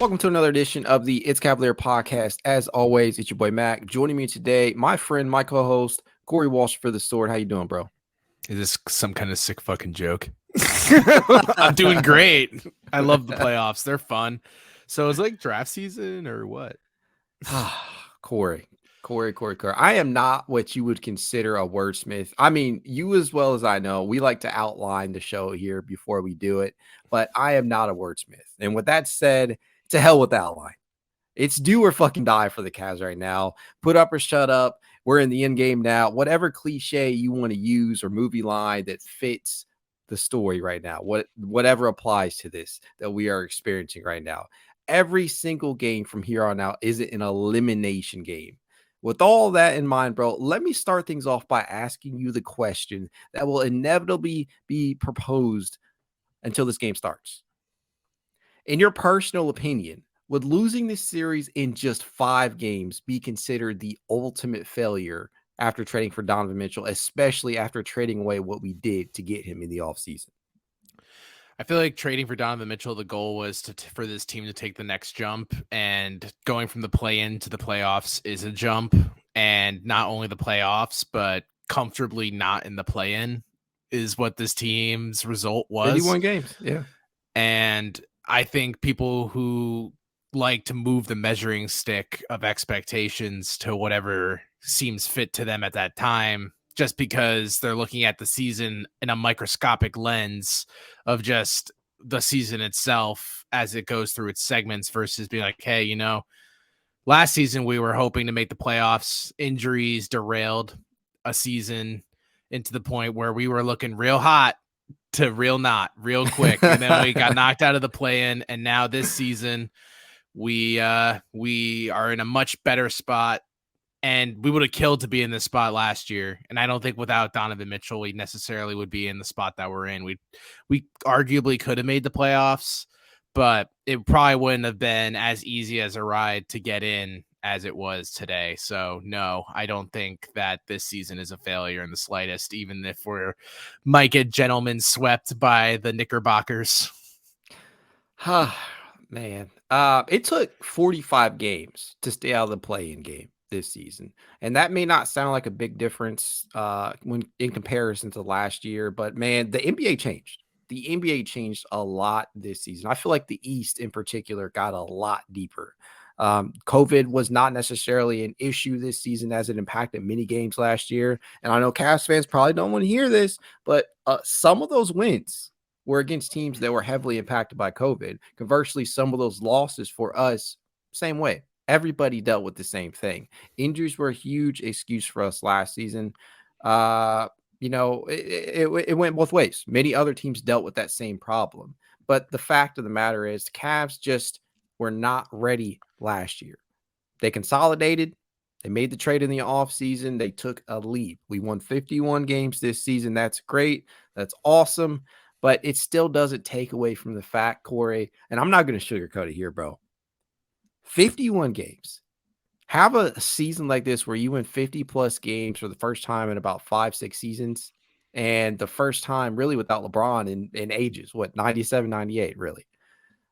welcome to another edition of the It's Cavalier podcast. As always, it's your boy Mac. Joining me today, my friend, my co-host, Corey Walsh for the Sword. How you doing, bro? Is this some kind of sick fucking joke? I'm doing great. I love the playoffs. They're fun. So it's like draft season or what? Corey. I am not what you would consider a wordsmith. I mean, you as well as I know, we like to outline the show here before we do it, but I am not a wordsmith. And with that said, to hell with the outline. It's do or fucking die for the Cavs right now. Put up or shut up. We're in the end game now. Whatever cliche you want to use or movie line that fits the story right now, whatever applies to this that we are experiencing right now. Every single game from here on out is an elimination game. With all that in mind, bro, let me start things off by asking you the question that will inevitably be proposed until this game starts. In your personal opinion, would losing this series in just 5 games be considered the ultimate failure after trading for Donovan Mitchell, especially after trading away what we did to get him in the offseason? I feel like trading for Donovan Mitchell, the goal was for this team to take the next jump, and going from the play-in to the playoffs is a jump, and not only the playoffs, but comfortably not in the play-in is what this team's result was. 81 games, yeah. And I think people who like to move the measuring stick of expectations to whatever seems fit to them at that time, just because they're looking at the season in a microscopic lens of just the season itself as it goes through its segments versus being like, hey, you know, last season we were hoping to make the playoffs. Injuries derailed a season into the point where we were looking real hot to real not real quick. And then we got knocked out of the play-in. And now this season we are in a much better spot. And we would have killed to be in this spot last year. And I don't think without Donovan Mitchell, we necessarily would be in the spot that we're in. We arguably could have made the playoffs, but it probably wouldn't have been as easy as a ride to get in as it was today. So no, I don't think that this season is a failure in the slightest, even if we might get gentlemen swept by the Knickerbockers. Man, it took 45 games to stay out of the play-in game this season, and that may not sound like a big difference when in comparison to last year, but man, the NBA changed. The NBA changed a lot this season. I feel like the East in particular got a lot deeper. COVID was not necessarily an issue this season as it impacted many games last year, and I know Cavs fans probably don't want to hear this, but some of those wins were against teams that were heavily impacted by COVID. Conversely, some of those losses for us, same way. Everybody dealt with the same thing. Injuries were a huge excuse for us last season. It went both ways. Many other teams dealt with that same problem. But the fact of the matter is, the Cavs just were not ready last year. They consolidated. They made the trade in the offseason. They took a leap. We won 51 games this season. That's great. That's awesome. But it still doesn't take away from the fact, Corey, and I'm not going to sugarcoat it here, bro. 51 games. Have a season like this where you win 50 plus games for the first time in about 5-6 seasons, and the first time really without LeBron in ages, 97, 98, really.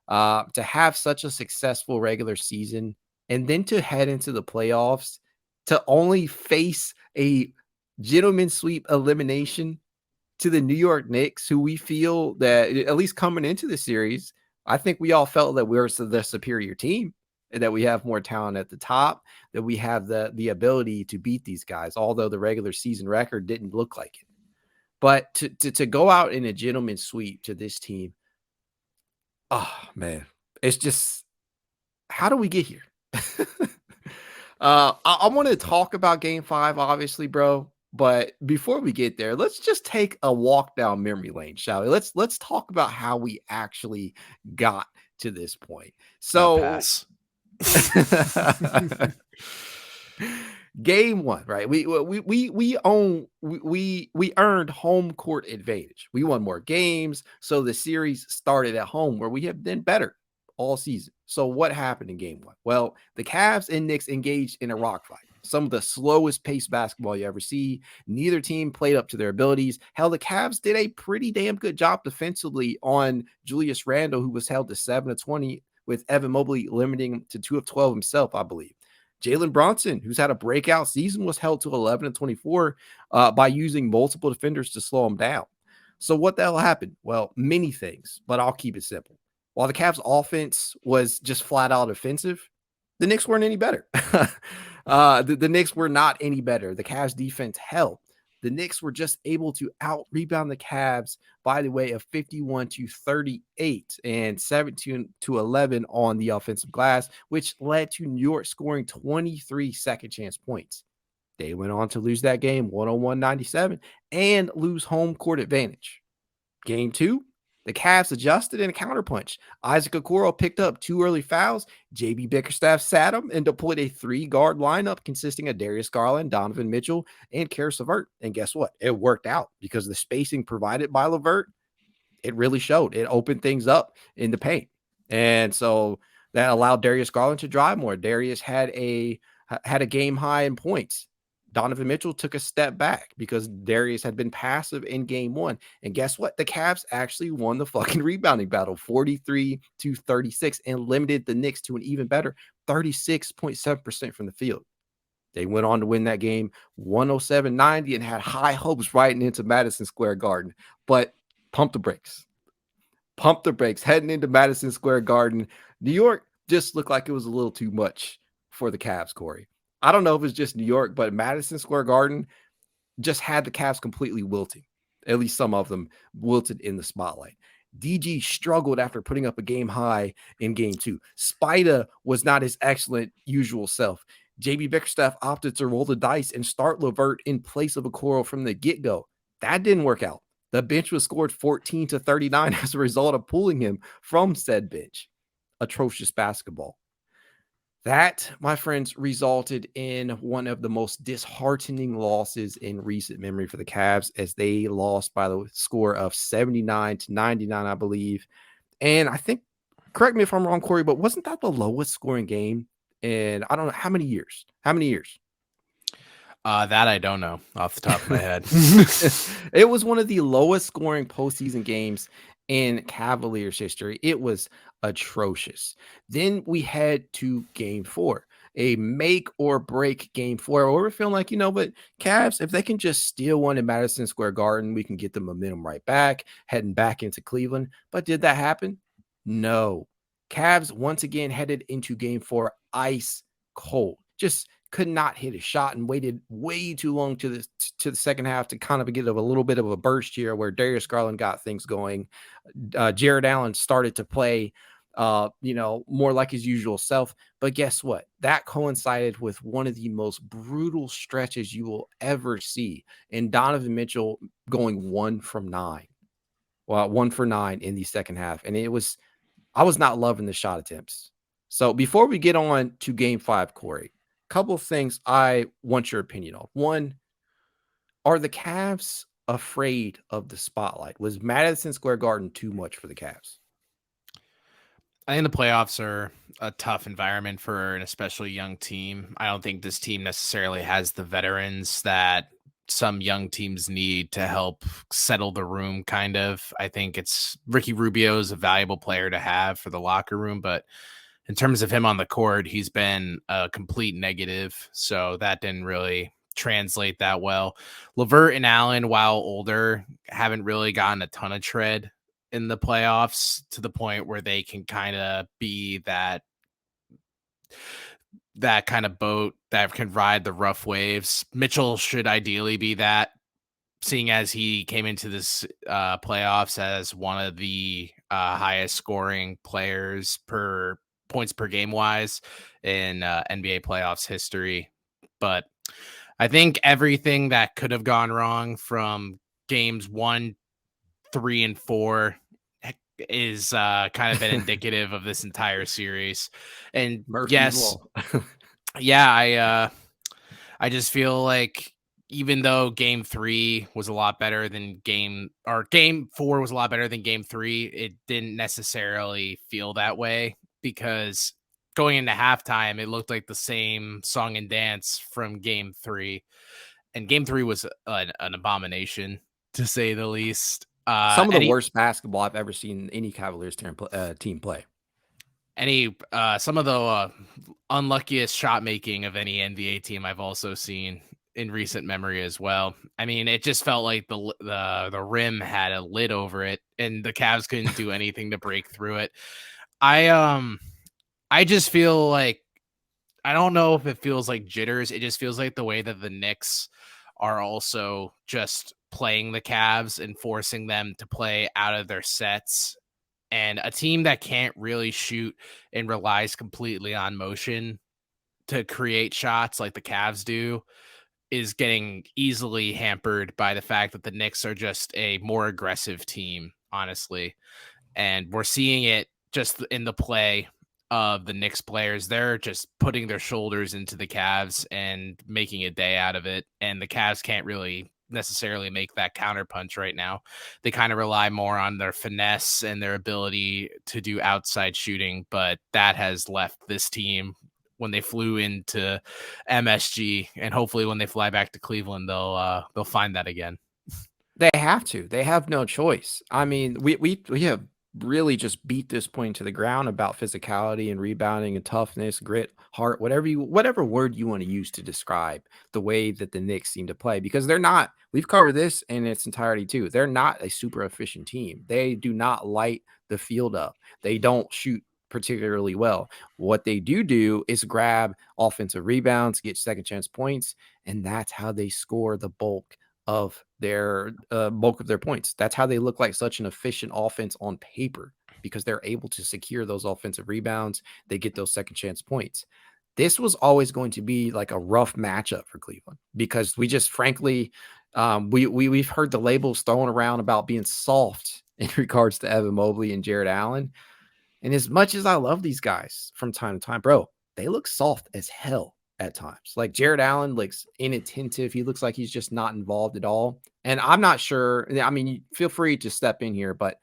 To have such a successful regular season and then to head into the playoffs to only face a gentleman sweep elimination to the New York Knicks, who we feel that at least coming into the series, I think we all felt that we were the superior team, that we have more talent at the top, that we have the ability to beat these guys, although the regular season record didn't look like it. But to go out in a gentleman's sweep to this team, oh, man, it's just, how do we get here? I want to talk about Game 5, obviously, bro. But before we get there, let's just take a walk down memory lane, shall we? Let's talk about how we actually got to this point. So Game 1, right? We earned home court advantage. We won more games, so the series started at home, where we have been better all season. So what happened in Game 1? Well, the Cavs and Knicks engaged in a rock fight. Some of the slowest paced basketball you ever see. Neither team played up to their abilities. Hell, the Cavs did a pretty damn good job defensively on Julius Randle, who was held to 7 of 20 with Evan Mobley limiting him to 2 of 12 himself, I believe. Jalen Brunson, who's had a breakout season, was held to 11 and 24 by using multiple defenders to slow him down. So what the hell happened? Well, many things, but I'll keep it simple. While the Cavs offense was just flat out offensive, the Knicks weren't any better. The Knicks were not any better. The Cavs defense held. The Knicks were just able to out rebound the Cavs by the way of 51 to 38 and 17 to 11 on the offensive glass, which led to New York scoring 23 second chance points. They went on to lose that game 101-97 and lose home court advantage. Game 2, the Cavs adjusted in a counterpunch. Isaac Okoro picked up 2 early fouls. JB Bickerstaff sat him and deployed a 3-guard lineup consisting of Darius Garland, Donovan Mitchell, and Karis LeVert. And guess what? It worked out because the spacing provided by LeVert, it really showed. It opened things up in the paint. And so that allowed Darius Garland to drive more. Darius had a game high in points. Donovan Mitchell took a step back because Darius had been passive in game 1. And guess what? The Cavs actually won the fucking rebounding battle 43 to 36 and limited the Knicks to an even better 36.7% from the field. They went on to win that game 107-90 and had high hopes riding into Madison Square Garden. But pump the brakes. Pump the brakes. Heading into Madison Square Garden, New York just looked like it was a little too much for the Cavs, Corey. I don't know if it's just New York, but Madison Square Garden just had the Cavs completely wilting. At least some of them wilted in the spotlight. DG struggled after putting up a game high in game 2. Spida was not his excellent usual self. JB Bickerstaff opted to roll the dice and start LeVert in place of Okoro from the get-go. That didn't work out. The bench was scored 14 to 39 as a result of pulling him from said bench. Atrocious basketball. That, my friends, resulted in one of the most disheartening losses in recent memory for the Cavs as they lost by the score of 79 to 99, I believe. And I think, correct me if I'm wrong, Corey, but wasn't that the lowest scoring game in, I don't know, how many years? How many years? That I don't know off the top of my head. It was one of the lowest scoring postseason games in Cavaliers history. It was atrocious. Then we head to game 4, a make or break game 4, where we're feeling like, but Cavs, if they can just steal one in Madison Square Garden, we can get the momentum right back, heading back into Cleveland. But did that happen? No. Cavs once again headed into game 4 ice cold. Just could not hit a shot and waited way too long to the second half to kind of get a little bit of a burst here where Darius Garland got things going. Jared Allen started to play, more like his usual self. But guess what? That coincided with one of the most brutal stretches you will ever see in Donovan Mitchell going 1 from 9. Well, 1 for 9 in the second half. And I was not loving the shot attempts. So before we get on to game 5, Corey, couple of things I want your opinion on. One, are the Cavs afraid of the spotlight? Was Madison Square Garden too much for the Cavs? I think the playoffs are a tough environment for an especially young team. I don't think this team necessarily has the veterans that some young teams need to help settle the room, kind of. I think it's Ricky Rubio is a valuable player to have for the locker room, but in terms of him on the court, he's been a complete negative. So that didn't really translate that well. LeVert and Allen, while older, haven't really gotten a ton of tread in the playoffs to the point where they can kind of be that kind of boat that can ride the rough waves. Mitchell should ideally be that, seeing as he came into this playoffs as one of the highest scoring players per points per game wise in NBA playoffs history. But I think everything that could have gone wrong from games 1, 3, and 4 is kind of been indicative of this entire series. And Murphy's yes, Law. I just feel like even though game 3 was a lot better than game 4 was a lot better than game 3, it didn't necessarily feel that way, because going into halftime, it looked like the same song and dance from game 3. And game 3 was an abomination, to say the least. Some of the worst basketball I've ever seen any Cavaliers team play. Some of the unluckiest shot making of any NBA team I've also seen in recent memory as well. I mean, it just felt like the rim had a lid over it, and the Cavs couldn't do anything to break through it. I just feel like, I don't know if it feels like jitters. It just feels like the way that the Knicks are also just playing the Cavs and forcing them to play out of their sets. And a team that can't really shoot and relies completely on motion to create shots like the Cavs do is getting easily hampered by the fact that the Knicks are just a more aggressive team, honestly. And we're seeing it just in the play of the Knicks players. They're just putting their shoulders into the Cavs and making a day out of it. And the Cavs can't really necessarily make that counterpunch right now. They kind of rely more on their finesse and their ability to do outside shooting, but that has left this team when they flew into MSG, and hopefully when they fly back to Cleveland, they'll find that again. They have to. They have no choice. I mean, we have really just beat this point to the ground about physicality and rebounding and toughness, grit, heart, whatever word you want to use to describe the way that the Knicks seem to play, because they're not. We've covered this in its entirety too. They're not a super efficient team. They do not light the field up. They don't shoot particularly well. What they do is grab offensive rebounds, get second chance points, and that's how they score the bulk of their points. That's how they look like such an efficient offense on paper, because they're able to secure those offensive rebounds. They get those second chance points. This was always going to be like a rough matchup for Cleveland, because we just frankly we've heard the labels thrown around about being soft in regards to Evan Mobley and Jared Allen. And as much as I love these guys from time to time, bro, they look soft as hell at times. Like Jared Allen looks inattentive. He looks like he's just not involved at all. And I'm not sure. I mean, feel free to step in here, but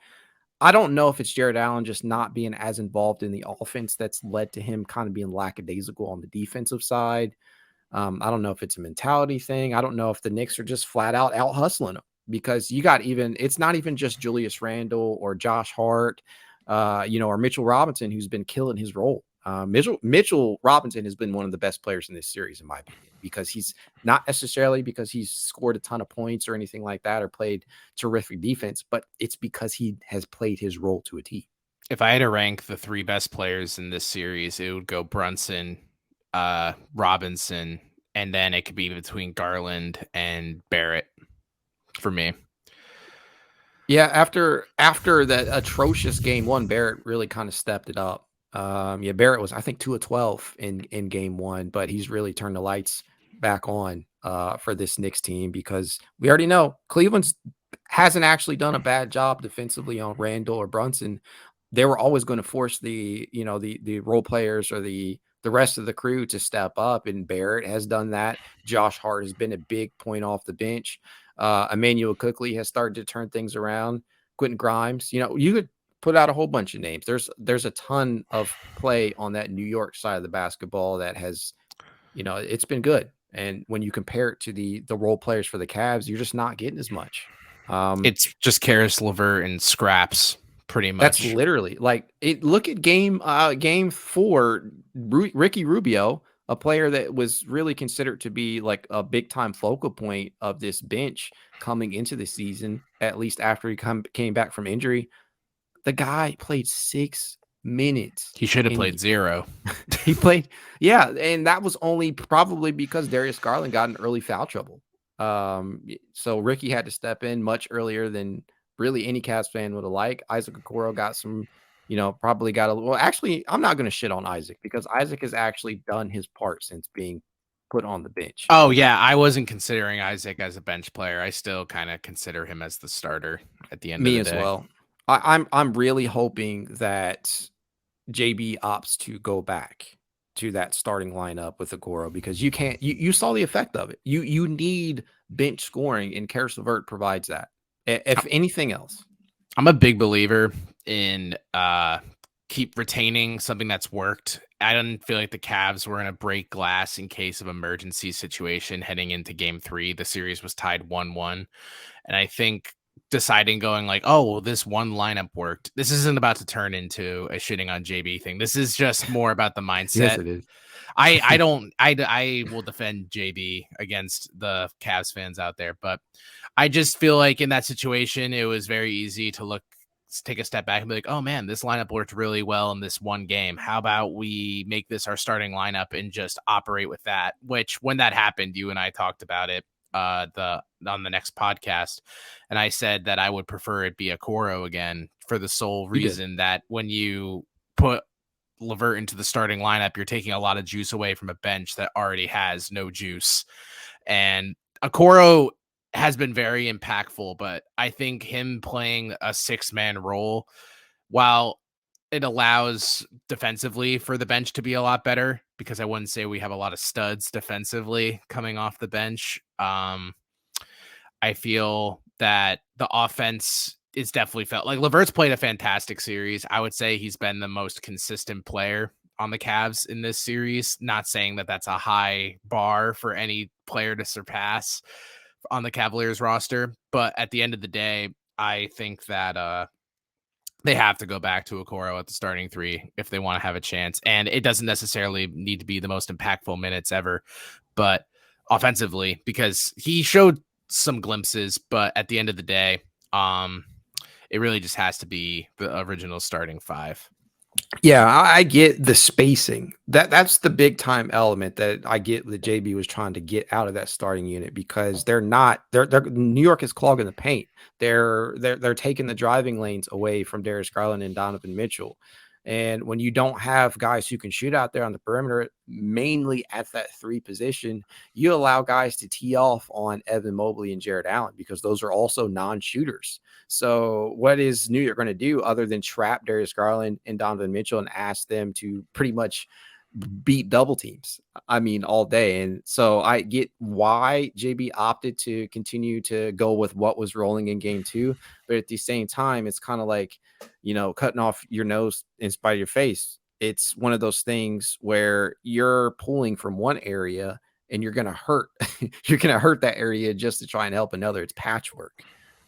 I don't know if it's Jared Allen just not being as involved in the offense that's led to him kind of being lackadaisical on the defensive side. I don't know if it's a mentality thing. I don't know if the Knicks are just flat out hustling him, because it's not even just Julius Randle or Josh Hart, or Mitchell Robinson, who's been killing his role. Mitchell Robinson has been one of the best players in this series, in my opinion, because he's not necessarily because he's scored a ton of points or anything like that or played terrific defense, but it's because he has played his role to a T. If I had to rank the three best players in this series, it would go Brunson, Robinson, and then it could be between Garland and Barrett for me. Yeah, after that atrocious game one, Barrett really kind of stepped it up. Barrett was, I think, 2 of 12 in game one, but he's really turned the lights back on for this Knicks team, because we already know Cleveland's hasn't actually done a bad job defensively on Randall or Brunson. They were always going to force the role players or the rest of the crew to step up, and Barrett has done that. Josh Hart has been a big point off the bench. Emmanuel Quickley has started to turn things around. Quentin Grimes, you could put out a whole bunch of names. There's a ton of play on that New York side of the basketball that has, it's been good. And when you compare it to the role players for the Cavs, you're just not getting as much. It's just Karis LeVert and scraps, pretty much. That's literally like it. Look at game 4, Ricky Rubio, a player that was really considered to be like a big time focal point of this bench coming into the season, at least after he came back from injury. The guy played 6 minutes. He should have played 0. He played, yeah, and that was only probably because Darius Garland got in early foul trouble. So Ricky had to step in much earlier than really any Cavs fan would have liked. Isaac Okoro got some, probably got a well. Actually, I'm not going to shit on Isaac, because Isaac has actually done his part since being put on the bench. Oh yeah, I wasn't considering Isaac as a bench player. I still kind of consider him as the starter at the end of the day. Me as well. I'm really hoping that JB opts to go back to that starting lineup with Okoro, because you saw the effect of it. You need bench scoring, and Karis LeVert provides that. If anything else, I'm a big believer in keep retaining something that's worked. I didn't feel like the Cavs were going to break glass in case of emergency situation heading into game 3. The series was tied 1-1. And I think deciding going like, oh, well, this one lineup worked. This isn't about to turn into a shitting on JB thing. This is just more about the mindset. Yes, it is. I will defend JB against the Cavs fans out there, but I just feel like in that situation, it was very easy to take a step back and be like, oh man, this lineup worked really well in this one game. How about we make this our starting lineup and just operate with that? Which when that happened, you and I talked about it on the next podcast, and I said that I would prefer it be a Coro again for the sole reason that when you put LeVert into the starting lineup, you're taking a lot of juice away from a bench that already has no juice. And Okoro has been very impactful, but I think him playing a 6-man role, while it allows defensively for the bench to be a lot better, because I wouldn't say we have a lot of studs defensively coming off the bench. I feel that the offense is definitely felt like LeVert's played a fantastic series. I would say he's been the most consistent player on the Cavs in this series. Not saying that that's a high bar for any player to surpass on the Cavaliers roster, but at the end of the day, I think that they have to go back to Okoro at the starting 3 if they want to have a chance. And it doesn't necessarily need to be the most impactful minutes ever, but offensively, because he showed some glimpses, but at the end of the day, it really just has to be the original starting 5. Yeah, I get the spacing. That's the big time element that I get that JB was trying to get out of that starting unit, because they're New York is clogging the paint. They're taking the driving lanes away from Darius Garland and Donovan Mitchell. And when you don't have guys who can shoot out there on the perimeter, mainly at that 3 position, you allow guys to tee off on Evan Mobley and Jared Allen, because those are also non-shooters. So what is New York going to do other than trap Darius Garland and Donovan Mitchell and ask them to pretty much beat double teams, I mean, all day? And so I get why JB opted to continue to go with what was rolling in game 2. But at the same time, it's kind of like, cutting off your nose in spite of your face. It's one of those things where you're pulling from one area and you're going to hurt. You're going to hurt that area just to try and help another. It's patchwork.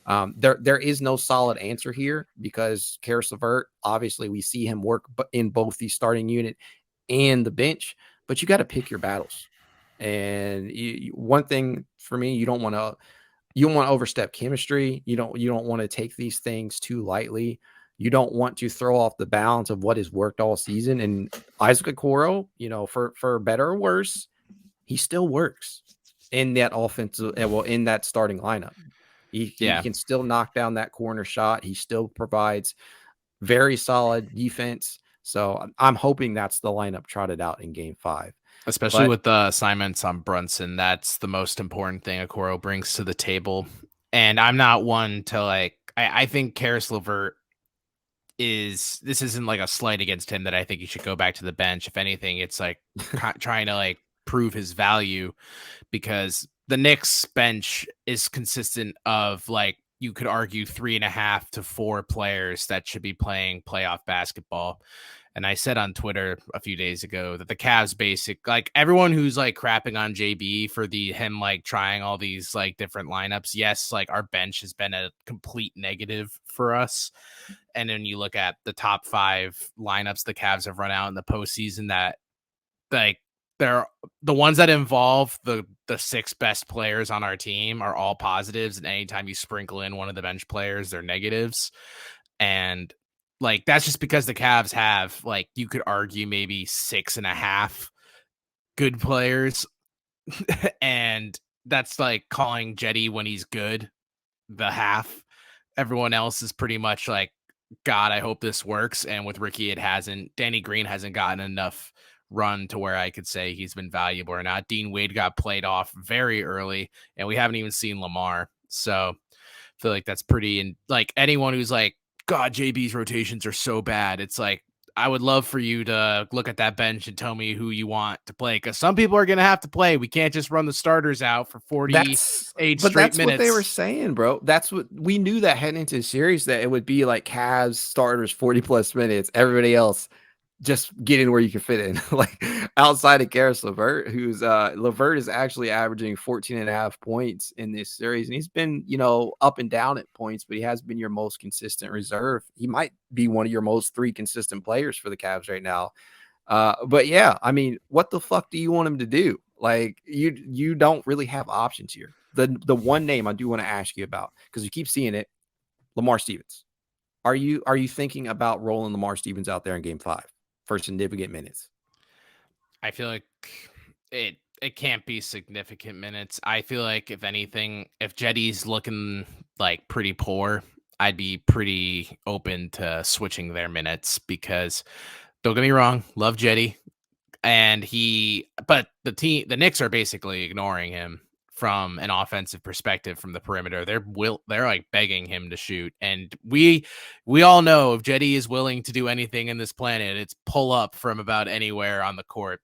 There is no solid answer here, because Caris LeVert, obviously we see him work in both the starting unit and the bench, but you got to pick your battles. And one thing for me, you don't want to overstep chemistry. You don't want to take these things too lightly. You don't want to throw off the balance of what has worked all season. And Isaac Okoro, for better or worse, he still works in that offensive, in that starting lineup. He can still knock down that corner shot. He still provides very solid defense. So I'm hoping that's the lineup trotted out in game 5. Especially with the assignments on Brunson. That's the most important thing Okoro brings to the table. And I'm not one to I think Caris LeVert this isn't like a slight against him that I think he should go back to the bench. If anything, it's like trying to prove his value, because the Knicks bench is consistent of you could argue 3.5 to 4 players that should be playing playoff basketball. And I said on Twitter a few days ago that the Cavs everyone who's crapping on JB for him trying all these different lineups. Yes, our bench has been a complete negative for us. And then you look at the top 5 lineups the Cavs have run out in the postseason, that they're the ones that involve the 6 best players on our team are all positives. And anytime you sprinkle in one of the bench players, they're negatives. And that's just because the Cavs have you could argue maybe 6.5 good players. And that's calling Jetty when he's good the half. Everyone else is pretty much God, I hope this works. And with Ricky, it hasn't. Danny Green hasn't gotten enough run to where I could say he's been valuable or not. Dean Wade got played off very early, and we haven't even seen Lamar. So I feel like that's pretty. And anyone who's God, JB's rotations are so bad, it's I would love for you to look at that bench and tell me who you want to play, because some people are going to have to play. We can't just run the starters out for 48 straight minutes. That's what they were saying, bro. That's what we knew that heading into the series, that it would be Cavs starters 40 plus minutes. Everybody else just get in where you can fit in. Like outside of Karis LeVert, who's LeVert is actually averaging 14.5 points in this series. And he's been, up and down at points, but he has been your most consistent reserve. He might be one of your most 3 consistent players for the Cavs right now. But yeah, I mean, what the fuck do you want him to do? Like you don't really have options here. The one name I do want to ask you about, because you keep seeing it, Lamar Stevens. Are you thinking about rolling Lamar Stevens out there in game 5 for significant minutes? I feel like it can't be significant minutes. I feel like if anything, if Jetty's looking like pretty poor, I'd be pretty open to switching their minutes because don't get me wrong, love Jetty. But the Knicks are basically ignoring him from an offensive perspective from the perimeter. They're like begging him to shoot. And we all know if Jetty is willing to do anything in this planet, it's pull up from about anywhere on the court.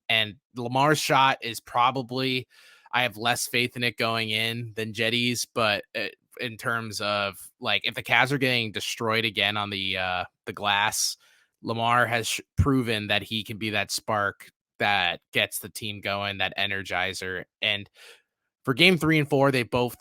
And Lamar's shot is probably, I have less faith in it going in than Jetty's, but in terms of like if the Cavs are getting destroyed again on the glass, Lamar has proven that he can be that spark that gets the team going, that energizer. And for game 3 and 4, they both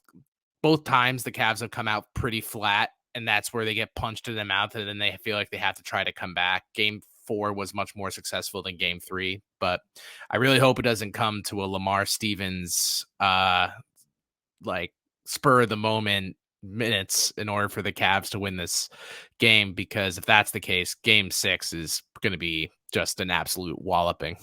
times the Cavs have come out pretty flat, and that's where they get punched in the mouth, and then they feel like they have to try to come back. Game 4 was much more successful than game 3, but I really hope it doesn't come to a Lamar Stevens like spur of the moment minutes in order for the Cavs to win this game, because if that's the case, game 6 is going to be just an absolute walloping.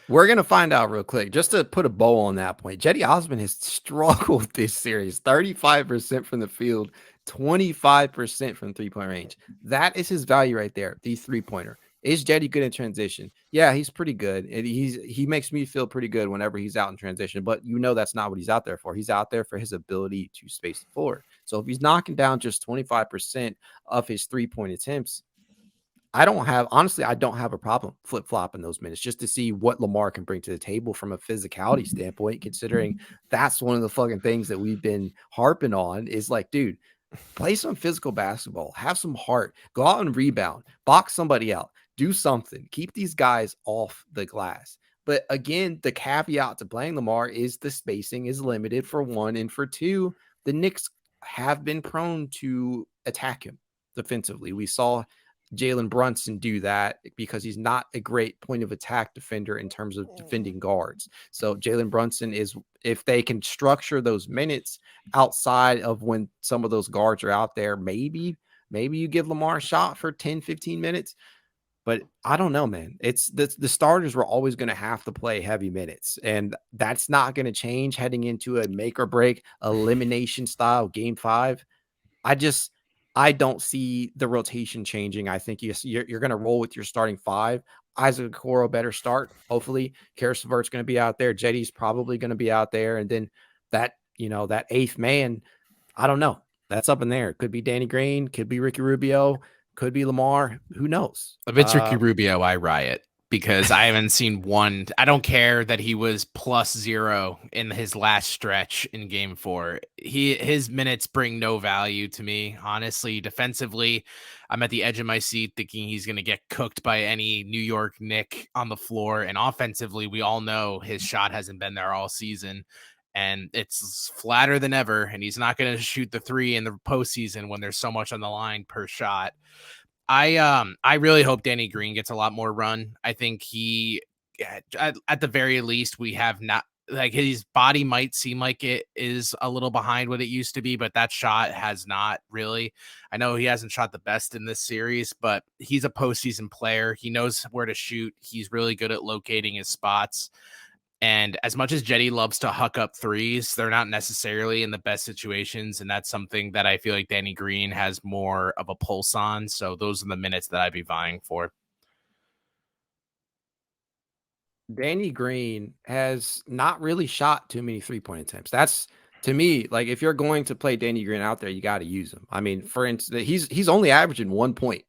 We're going to find out real quick. Just to put a bow on that point, Jetty Osman has struggled this series. 35% from the field, 25% from three-point range. That is his value right there, the three-pointer. Is Jetty good in transition? Yeah, he's pretty good. He makes me feel pretty good whenever he's out in transition, but that's not what he's out there for. He's out there for his ability to space the floor. So if he's knocking down just 25% of his three-point attempts, I don't have a problem flip-flopping those minutes just to see what Lamar can bring to the table from a physicality standpoint, considering that's one of the fucking things that we've been harping on is like, dude, play some physical basketball, have some heart, go out and rebound, box somebody out, do something, keep these guys off the glass. But again, the caveat to playing Lamar is the spacing is limited for one, and for two, the Knicks have been prone to attack him defensively. We saw Jalen Brunson do that because he's not a great point of attack defender in terms of defending guards. So Jalen Brunson is, if they can structure those minutes outside of when some of those guards are out there, maybe you give Lamar a shot for 10, 15 minutes. But I don't know, man. It's the starters were always going to have to play heavy minutes, and that's not going to change heading into a make or break elimination style game 5. I don't see the rotation changing. I think you're going to roll with your starting 5. Isaac Okoro better start. Hopefully, Karis LeVert's going to be out there. Jetty's probably going to be out there, and then that 8th man, I don't know. That's up in there. Could be Danny Green. Could be Ricky Rubio. Could be Lamar. Who knows? If it's Ricky Rubio, I riot because I haven't seen one. I don't care that he was +0 in his last stretch in game 4. His minutes bring no value to me. Honestly, defensively, I'm at the edge of my seat thinking he's going to get cooked by any New York Knick on the floor. And offensively, we all know his shot hasn't been there all season. And it's flatter than ever. And he's not going to shoot the 3 in the postseason when there's so much on the line per shot. I really hope Danny Green gets a lot more run. I think he, at the very least, we have not, like, his body might seem like it is a little behind what it used to be, but that shot has not really. I know he hasn't shot the best in this series, but he's a postseason player. He knows where to shoot. He's really good at locating his spots. And as much as Jetty loves to huck up threes, they're not necessarily in the best situations. And that's something that I feel like Danny Green has more of a pulse on. So those are the minutes that I'd be vying for. Danny Green has not really shot too many 3-point attempts. That's, to me, like, if you're going to play Danny Green out there, you got to use him. I mean, for instance, he's only averaging 1 point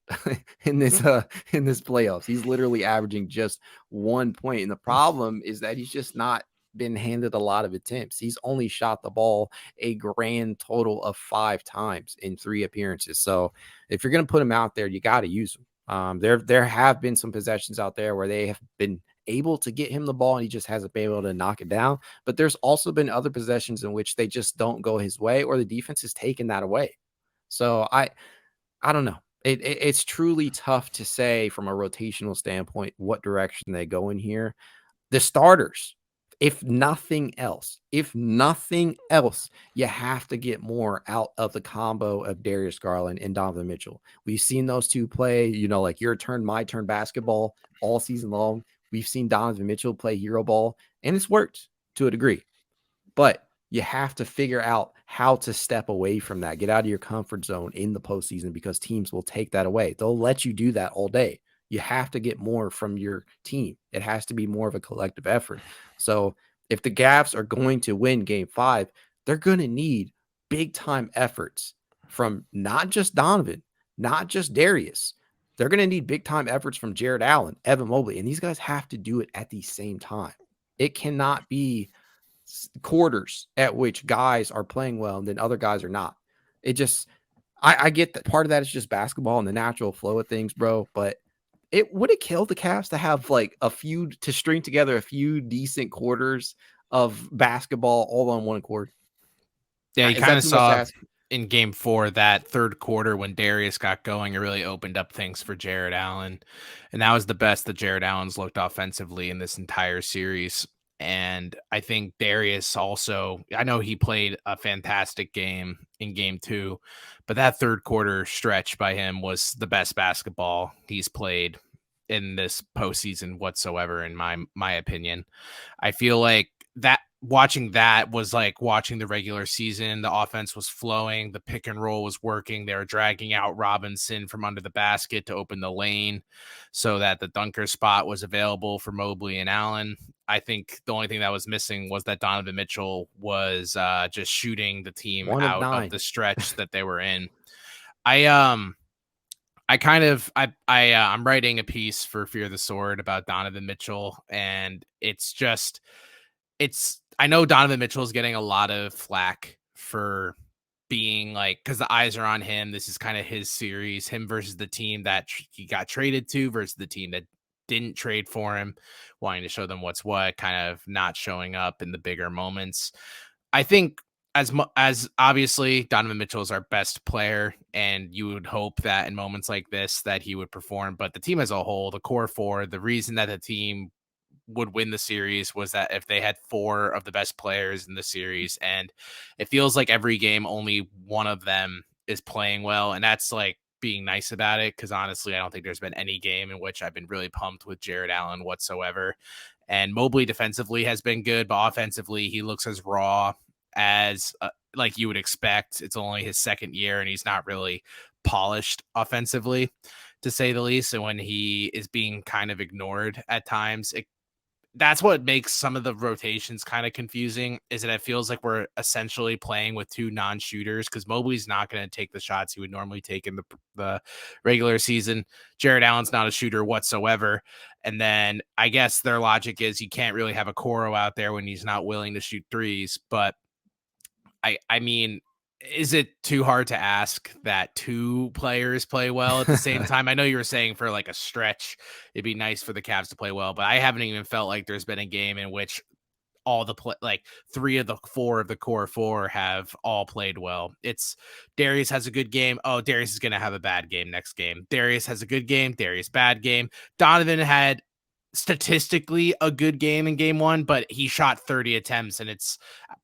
in this playoffs. He's literally averaging just 1 point. And the problem is that he's just not been handed a lot of attempts. He's only shot the ball a grand total of 5 times in 3 appearances. So if you're going to put him out there, you got to use him. There have been some possessions out there where they have been able to get him the ball and he just hasn't been able to knock it down. But there's also been other possessions in which they just don't go his way or the defense has taken that away. So I don't know. It's truly tough to say from a rotational standpoint what direction they go in here. The starters, if nothing else, you have to get more out of the combo of Darius Garland and Donovan Mitchell. We've seen those two play, like your turn, my turn basketball all season long. We've seen Donovan Mitchell play hero ball, and it's worked to a degree. But you have to figure out how to step away from that, get out of your comfort zone in the postseason because teams will take that away. They'll let you do that all day. You have to get more from your team. It has to be more of a collective effort. So if the Cavs are going to win game 5, they're going to need big time efforts from not just Donovan, not just Darius. They're going to need big time efforts from Jared Allen, Evan Mobley, and these guys have to do it at the same time. It cannot be quarters at which guys are playing well and then other guys are not. It just, I get that part of that is just basketball and the natural flow of things, bro. But it would have killed the Cavs to have like to string together a few decent quarters of basketball all on one court. Yeah, you Is kind that of too much to saw ask? in game 4, that third quarter when Darius got going, it really opened up things for Jared Allen. And that was the best that Jared Allen's looked offensively in this entire series. And I think Darius also, I know he played a fantastic game in game 2, but that third quarter stretch by him was the best basketball he's played in this postseason whatsoever, in my opinion. I feel like that watching that was like watching the regular season. The offense was flowing, the pick and roll was working. They were dragging out Robinson from under the basket to open the lane so that the dunker spot was available for Mobley and Allen. I think the only thing that was missing was that Donovan Mitchell was just shooting the team 1 of out of 9. the stretch that they were in. I'm writing a piece for Fear the Sword about Donovan Mitchell, and I know Donovan Mitchell is getting a lot of flack for being like, because the eyes are on him. This is kind of his series, him versus the team that he got traded to versus the team that didn't trade for him, wanting to show them what's what, kind of not showing up in the bigger moments. I think as obviously Donovan Mitchell is our best player, and you would hope that in moments like this that he would perform. But the team as a whole, the core 4, the reason that the team would win the series was that if they had 4 of the best players in the series, and it feels like every game only one of them is playing well, and that's like being nice about it, because honestly I don't think there's been any game in which I've been really pumped with Jared Allen whatsoever. And Mobley defensively has been good, but offensively he looks as raw as like you would expect. It's only his second year and he's not really polished offensively, to say the least. And when he is being kind of ignored at times, that's what makes some of the rotations kind of confusing, is that it feels like we're essentially playing with 2 non-shooters, because Mobley's not going to take the shots he would normally take in the regular season. Jared Allen's not a shooter whatsoever. And then I guess their logic is you can't really have a Coro out there when he's not willing to shoot threes. But I mean, is it too hard to ask that 2 players play well at the same time? I know you were saying for like a stretch, it'd be nice for the Cavs to play well, but I haven't even felt like there's been a game in which all the like 3 of the 4 of the core 4 have all played well. It's Darius has a good game. Oh, Darius is going to have a bad game next game. Darius has a good game. Darius bad game. Donovan had statistically a good game in game 1, but he shot 30 attempts, and it's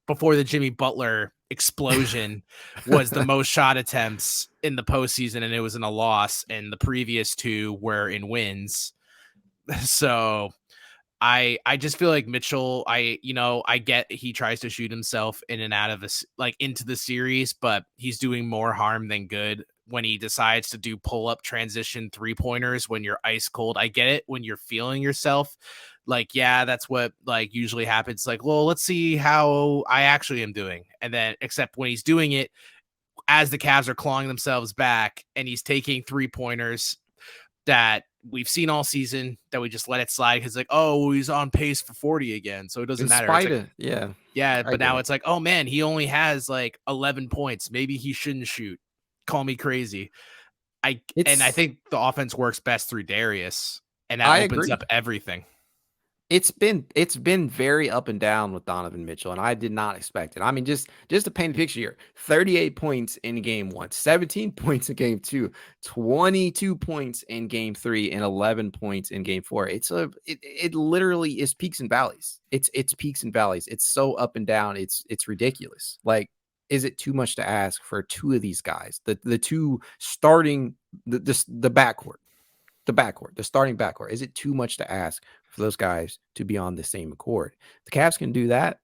before the Jimmy Butler explosion was the most shot attempts in the postseason, and it was in a loss, and the previous 2 were in wins. So I just feel like Mitchell, I get he tries to shoot himself in and out of this, like into the series, but he's doing more harm than good when he decides to do pull-up transition 3-pointers when you're ice cold. I get it when you're feeling yourself. Like, yeah, that's what like usually happens. Like, well, let's see how I actually am doing. And then except when he's doing it as the Cavs are clawing themselves back and he's taking 3-pointers that we've seen all season, that we just let it slide because like, oh, he's on pace for 40 again, so it doesn't In matter. It's spite like, of, yeah, but now it's like, oh man, he only has like 11 points. Maybe he shouldn't shoot. Call me crazy. I think the offense works best through Darius, and that I opens agree. up everything. It's been very up and down with Donovan Mitchell, and I did not expect it. I mean, just to paint a picture here, 38 points in game 1, 17 points in game 2, 22 points in game 3, and 11 points in game 4. It literally is peaks and valleys. It's peaks and valleys. It's so up and down. It's ridiculous. Like, is it too much to ask for two of these guys? The two starting the backcourt. The starting backcourt. Is it too much to ask for those guys to be on the same accord? The Cavs can do that.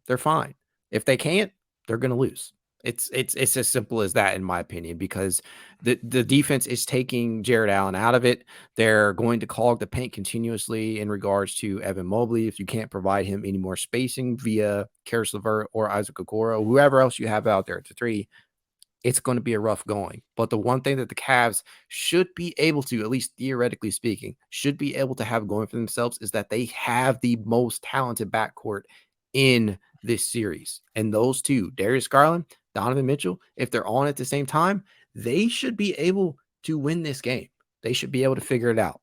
They're fine. If they can't, they're going to lose. It's as simple as that, in my opinion, because the defense is taking Jared Allen out of it. They're going to clog the paint continuously in regards to Evan Mobley. If you can't provide him any more spacing via Karis LeVert or Isaac Okoro, whoever else you have out there at the 3, it's going to be a rough going. But the one thing that the Cavs should be able to, at least theoretically speaking, should be able to have going for themselves is that they have the most talented backcourt in this series. And those two, Darius Garland, Donovan Mitchell, if they're on at the same time, they should be able to win this game. They should be able to figure it out.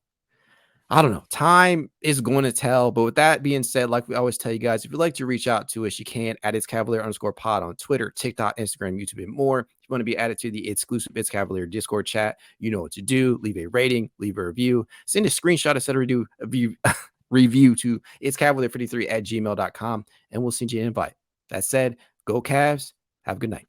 I don't know. Time is going to tell. But with that being said, like we always tell you guys, if you'd like to reach out to us, you can at It's Cavalier_pod on Twitter, TikTok, Instagram, YouTube, and more. If you want to be added to the exclusive It's Cavalier Discord chat, you know what to do. Leave a rating, leave a review, send a screenshot instead of review to It's Cavalier53 at gmail.com, and we'll send you an invite. That said, go Cavs. Have a good night.